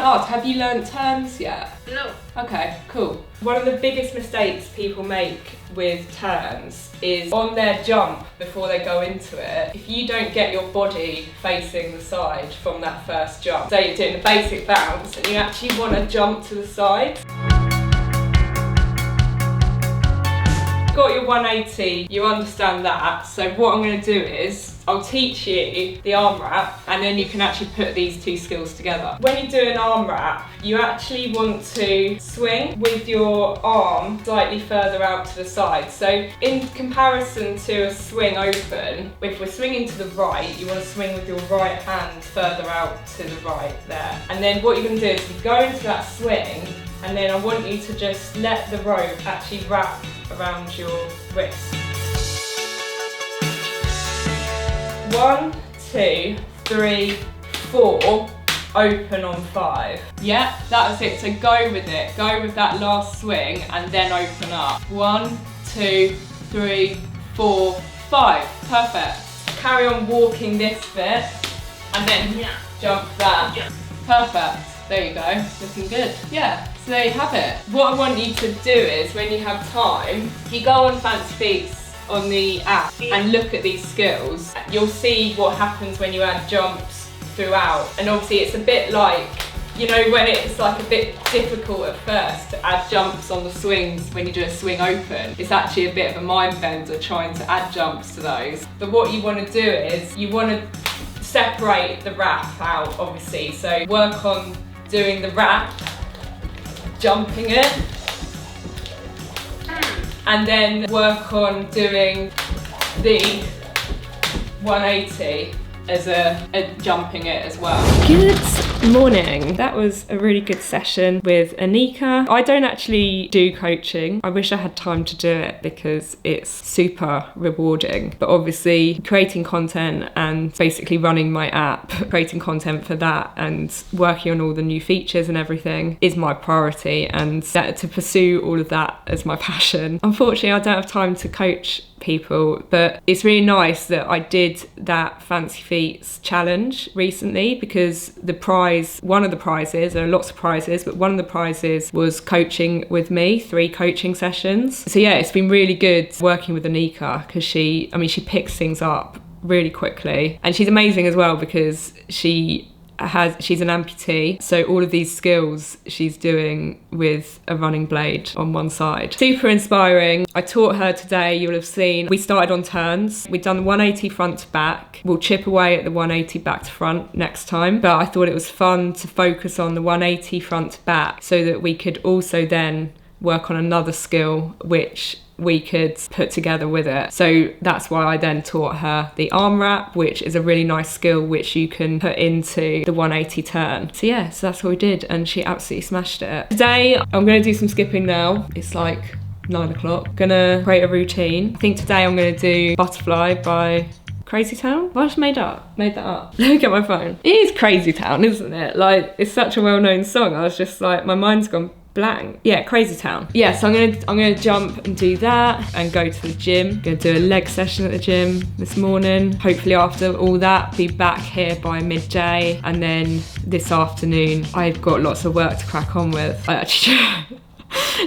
ask, have you learnt turns yet? No. Okay, cool. One of the biggest mistakes people make with turns is on their jump before they go into it. If you don't get your body facing the side from that first jump, say you're doing a basic bounce and you actually want to jump to the side. Got your 180, you understand that. So what I'm going to do is I'll teach you the arm wrap and then you can actually put these two skills together. When you do an arm wrap, you actually want to swing with your arm slightly further out to the side. So in comparison to a swing open, if we're swinging to the right, you want to swing with your right hand further out to the right there. And then what you're going to do is you go into that swing and then I want you to just let the rope actually wrap around your wrist. 1, 2, 3, 4, open on 5. Yeah, that was it, so go with it. Go with that last swing and then open up. 1, 2, 3, 4, 5. Perfect. Carry on walking this bit and then jump that. Perfect. There you go, looking good. Yeah, so there you have it. What I want you to do is, when you have time, you go on Fancy Feats on the app and look at these skills. You'll see what happens when you add jumps throughout. And obviously it's a bit like, you know, when it's like a bit difficult at first to add jumps on the swings when you do a swing open. It's actually a bit of a mind bender trying to add jumps to those. But what you want to do is, you want to separate the wrap out, obviously. So work on doing the wrap, jumping it, and then work on doing the 180 as a jumping it as well. Good morning. That was a really good session with Anika. I don't actually do coaching. I wish I had time to do it because it's super rewarding. But obviously creating content and basically running my app, creating content for that and working on all the new features and everything is my priority, and to pursue all of that as my passion. Unfortunately, I don't have time to coach people, but it's really nice that I did that Fancy Feats challenge recently, because one of the prizes, there are lots of prizes, but one of the prizes was coaching with me, 3 coaching sessions. So yeah, it's been really good working with Anika, because she picks things up really quickly, and she's amazing as well because she's an amputee, so all of these skills she's doing with a running blade on one side. Super inspiring. I taught her today, you'll have seen, we started on turns. We've done the 180 front to back. We'll chip away at the 180 back to front next time, but I thought it was fun to focus on the 180 front to back so that we could also then work on another skill which we could put together with it. So that's why I then taught her the arm wrap, which is a really nice skill which you can put into the 180 turn. So yeah, so that's what we did, and she absolutely smashed it. Today I'm going to do some skipping now. It's like 9 o'clock. Gonna create a routine. I think today I'm going to do Butterfly by Crazy Town? Well, I just made that up. Let me get my phone. It is Crazy Town, isn't it? Like, it's such a well-known song. I was just like, my mind's gone blank. Yeah, Crazy Town. Yeah, so I'm gonna jump and do that and go to the gym. Gonna do a leg session at the gym this morning. Hopefully after all that, be back here by midday. And then this afternoon, I've got lots of work to crack on with. I actually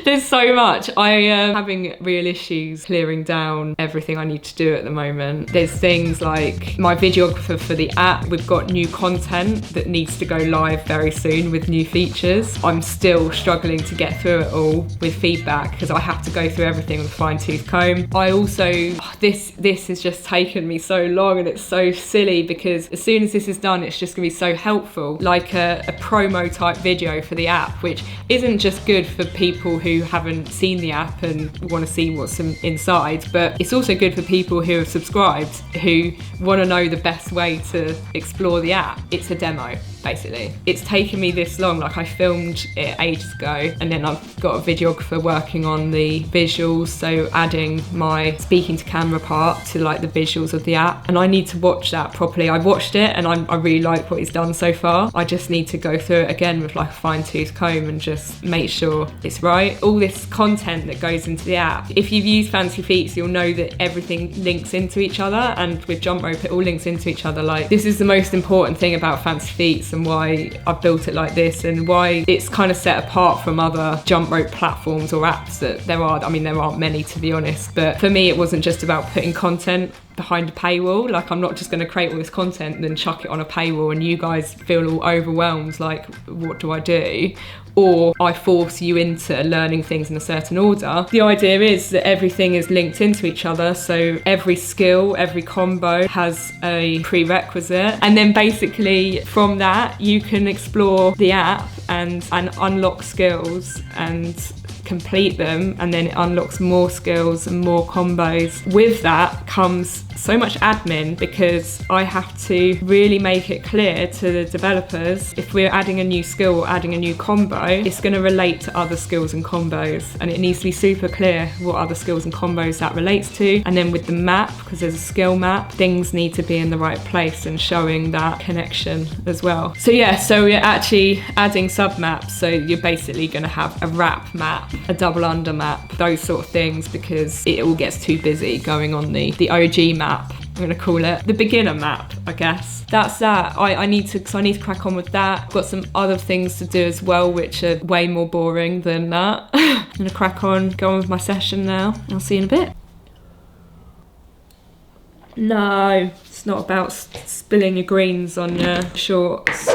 there's so much. I am having real issues clearing down everything I need to do at the moment. There's things like my videographer for the app. We've got new content that needs to go live very soon with new features. I'm still struggling to get through it all with feedback because I have to go through everything with a fine-tooth comb. I also, this has just taken me so long, and it's so silly because as soon as this is done, it's just gonna be so helpful. Like a promo type video for the app, which isn't just good for people who haven't seen the app and want to see what's inside, but it's also good for people who have subscribed who want to know the best way to explore the app. It's a demo, basically. It's taken me this long. Like, I filmed it ages ago, and then I've got a videographer working on the visuals, so adding my speaking to camera part to like the visuals of the app, and I need to watch that properly. I watched it and I really like what he's done so far. I just need to go through it again with like a fine-tooth comb and just make sure it's right. All this content that goes into the app, if you've used Fancy Feats, you'll know that everything links into each other, and with Jump Rope it all links into each other. Like, this is the most important thing about Fancy Feats. this and why I built it like this and why it's kind of set apart from other jump rope platforms or apps that there are. I mean, there aren't many, to be honest, but for me it wasn't just about putting content behind a paywall. Like, I'm not just going to create all this content and then chuck it on a paywall and you guys feel all overwhelmed, like, what do I do? Or I force you into learning things in a certain order. The idea is that everything is linked into each other, so every skill, every combo has a prerequisite, and then basically from that you can explore the app and unlock skills and complete them, and then it unlocks more skills and more combos. With that comes so much admin, because I have to really make it clear to the developers, if we're adding a new skill or adding a new combo, it's going to relate to other skills and combos, and it needs to be super clear what other skills and combos that relates to. And then with the map, because there's a skill map, things need to be in the right place and showing that connection as well. So yeah, so we're actually adding sub maps, so you're basically going to have a wrap map, a double under map, those sort of things, because it all gets too busy going on the OG map. I'm going to call it the beginner map, I guess. That's that. I need to crack on with that. Got some other things to do as well, which are way more boring than that. I'm going to crack on, go on with my session now. I'll see you in a bit. No, it's not about spilling your greens on your shorts.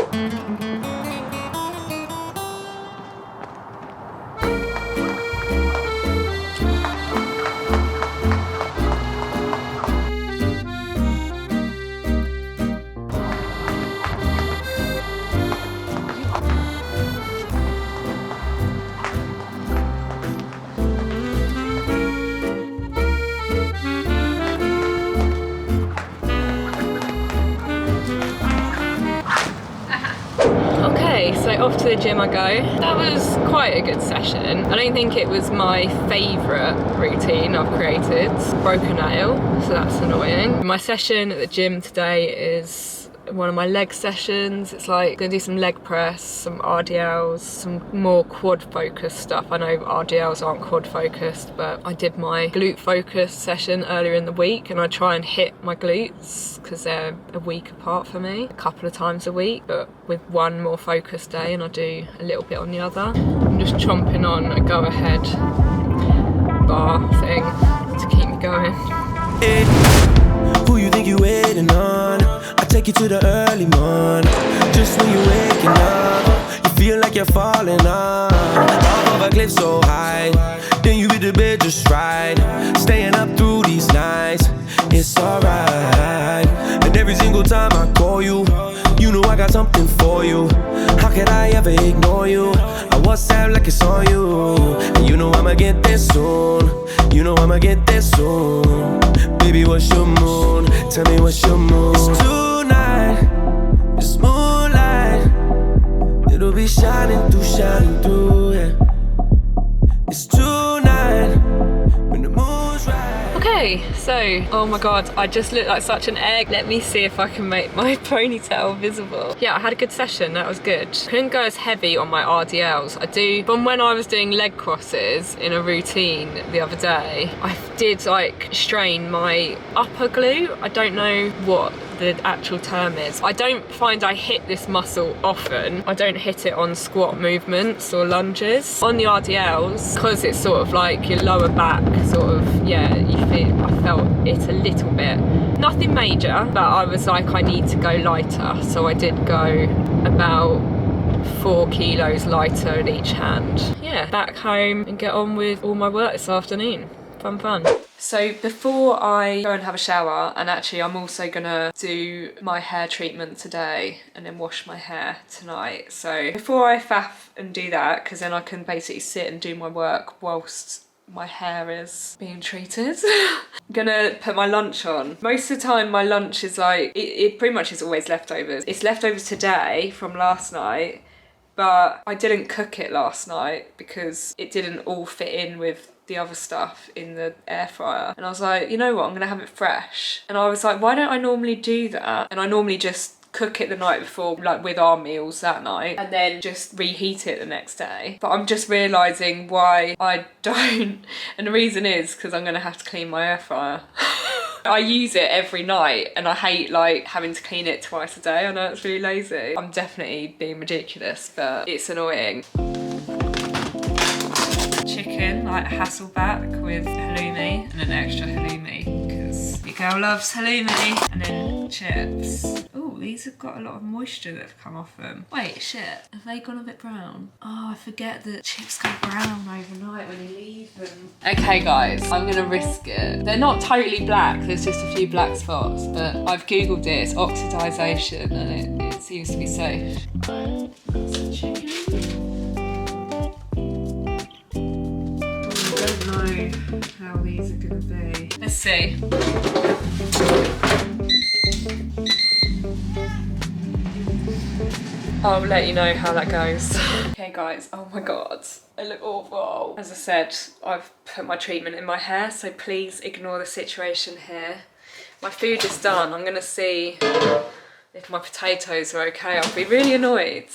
So off to the gym I go. That was quite a good session. I don't think it was my favourite routine I've created. Broke a nail, so that's annoying. My session at the gym today is one of my leg sessions. It's like gonna do some leg press, some RDLs, some more quad focused stuff. I know RDLs aren't quad focused, but I did my glute focused session earlier in the week, and I try and hit my glutes because they're a week apart for me, a couple of times a week, but with one more focused day, and I do a little bit on the other. I'm just chomping on a go ahead bar thing to keep me going. Who you think you waiting on? I take you to the early morning. Just when you're waking up, you feel like you're falling off of a cliff so high. Then you hit the bed just right, staying up through these nights. It's alright. And every single time I call you, you know I got something for you. How could I ever ignore you? I WhatsApp like it's on you. And you know I'ma get there soon. You know I'ma get there soon. Baby, what's your mood? Tell me what's your mood. It's tonight, it's moonlight. It'll be shining through, yeah. It's tonight, when the moon's right. Okay, so, oh my god, I just look like such an egg. Let me see if I can make my ponytail visible. Yeah, I had a good session, that was good. Couldn't go as heavy on my RDLs. I do, from when I was doing leg crosses in a routine the other day, I did like strain my upper glute. I don't know what the actual term is. I don't find I hit this muscle often. I don't hit it on squat movements or lunges. On the RDLs, because it's sort of like your lower back sort of, yeah, I felt it a little bit. Nothing major, but I was like, I need to go lighter. So I did go about 4 kilos lighter in each hand. Yeah, back home and get on with all my work this afternoon. Fun. So before I go and have a shower, and actually I'm also gonna do my hair treatment today and then wash my hair tonight. So before I faff and do that, because then I can basically sit and do my work whilst my hair is being treated. I'm gonna put my lunch on. Most of the time my lunch is like, it pretty much is always leftovers. It's leftovers today from last night, but I didn't cook it last night because it didn't all fit in with the other stuff in the air fryer. And I was like, you know what, I'm gonna have it fresh. And I was like, why don't I normally do that? And I normally just cook it the night before, like with our meals that night, and then just reheat it the next day. But I'm just realising why I don't. And the reason is because I'm gonna have to clean my air fryer. I use it every night and I hate like having to clean it twice a day. I know it's really lazy. I'm definitely being ridiculous, but it's annoying. Chicken, like Hasselback with halloumi and an extra halloumi because your girl loves halloumi. And then chips. Oh, these have got a lot of moisture that have come off them. Wait, shit, have they gone a bit brown? Oh, I forget that chips go brown overnight when you leave them. Okay guys, I'm gonna risk it. They're not totally black, there's just a few black spots, but I've googled it, it's oxidization and it seems to be safe. Right, some chicken. I don't know how these are gonna be. Let's see. I'll let you know how that goes. Okay guys, oh my god, I look awful. As I said, I've put my treatment in my hair, so please ignore the situation here. My food is done. I'm gonna see if my potatoes are okay. I'll be really annoyed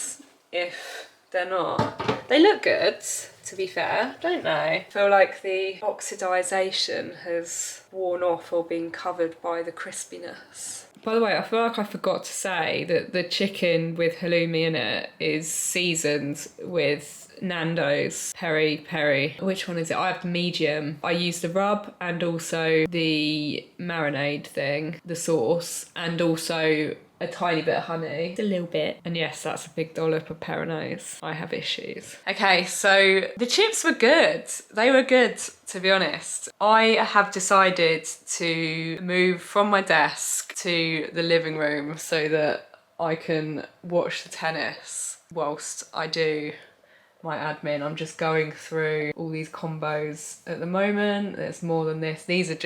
if they're not. They look good, to be fair, don't they? I feel like the oxidization has worn off or been covered by the crispiness. By the way, I feel like I forgot to say that the chicken with halloumi in it is seasoned with Nando's peri peri. Which one is it? I have the medium. I use the rub and also the marinade thing, the sauce, and also a tiny bit of honey. Just a little bit. And yes, that's a big dollop of Peronoise. I have issues. Okay, so the chips were good. They were good, to be honest. I have decided to move from my desk to the living room so that I can watch the tennis whilst I do my admin. I'm just going through all these combos at the moment. There's more than this. These are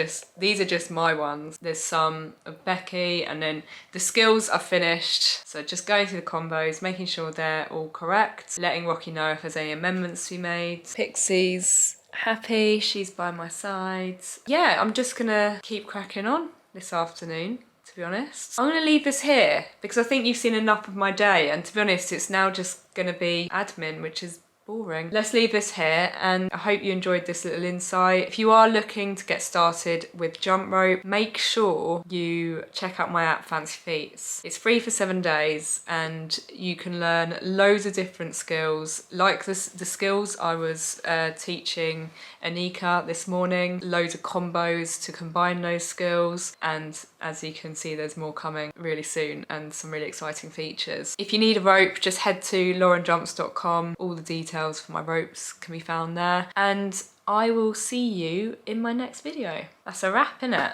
just my ones. There's some of Becky, and then the skills are finished. So just going through the combos, making sure they're all correct, letting Rocky know if there's any amendments to be made. Pixie's happy, she's by my side. Yeah, I'm just gonna keep cracking on this afternoon, to be honest. I'm gonna leave this here because I think you've seen enough of my day, and to be honest, it's now just gonna be admin, which is boring. Let's leave this here, and I hope you enjoyed this little insight. If you are looking to get started with jump rope, make sure you check out my app Fancy Feats. It's free for 7 days and you can learn loads of different skills, like the skills I was teaching Anika this morning, loads of combos to combine those skills, and as you can see there's more coming really soon and some really exciting features. If you need a rope, just head to laurenjumps.com. All the details for my ropes can be found there, and I will see you in my next video. That's a wrap, innit?